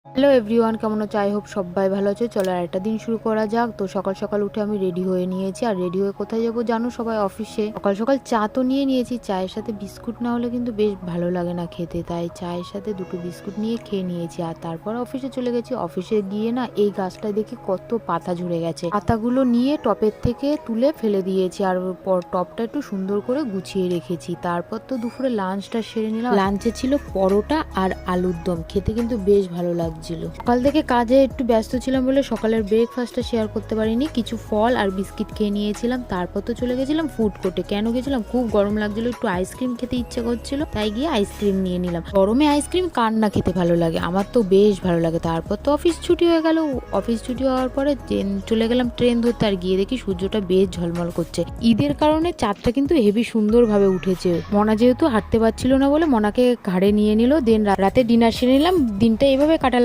Hello everyone, কেমন আছো? I hope সবাই ভালো আছে। চলো আরেকটা দিন শুরু করা যাক। তো সকাল সকাল উঠে আমি রেডি হয়ে নিয়েছি। আর রেডি হয়ে কোথায় যাবো জানো? সবাই অফিসে। সকাল সকাল চা তো নিয়ে নিয়েছি, চায়ের সাথে বিস্কুট না হলে কিন্তু বেশ ভালো লাগে না খেতে, তাই চায়ের সাথে দুটো বিস্কুট নিয়ে খেয়ে নিয়েছি। আর তারপর অফিসে চলে গেছি। অফিসে গিয়ে না এই গাছটায় দেখি কত পাতা ঝরে গেছে। পাতাগুলো নিয়ে টপের থেকে তুলে ফেলে দিয়েছি, আর টপটা একটু সুন্দর করে গুছিয়ে রেখেছি। তারপর তো দুপুরে লাঞ্চটা সেরে নিলাম। লাঞ্চে ছিল পরোটা আর আলুর দম, খেতে কিন্তু বেশ ভালো লাগছিল। সকাল থেকে কাজে একটু ব্যস্ত ছিলাম বলে সকালের ব্রেকফাস্টটা শেয়ার করতে পারিনি। কিছু ফল আর বিস্কিট খেয়ে নিয়েছিলাম। তারপর তো চলে গেছিলাম ফুড কোর্টে। কেন গেছিলাম? খুব গরম লাগছিল, একটু আইসক্রিম খেতে ইচ্ছে করছিল, তাই গিয়ে আইসক্রিম নিয়ে নিলাম। গরমে আইসক্রিম কার না খেতে ভালো লাগে, আমার তো বেশ ভালো লাগে। তারপর তো অফিস ছুটি হয়ে গেল। অফিস ছুটি হওয়ার পরে চলে গেলাম ট্রেন ধরতে। আর গিয়ে দেখি সূর্যটা বেশ ঝলমল করছে। ঈদের কারণে চাঁদটা কিন্তু হেভি সুন্দরভাবে উঠেছে। মনা যেহেতু হাঁটতে পারছিল না বলে মনাকে ঘাড়ে নিয়ে নিল। দেন রাতে ডিনার সেরে নিলাম। দিনটা এভাবে কাটালাম।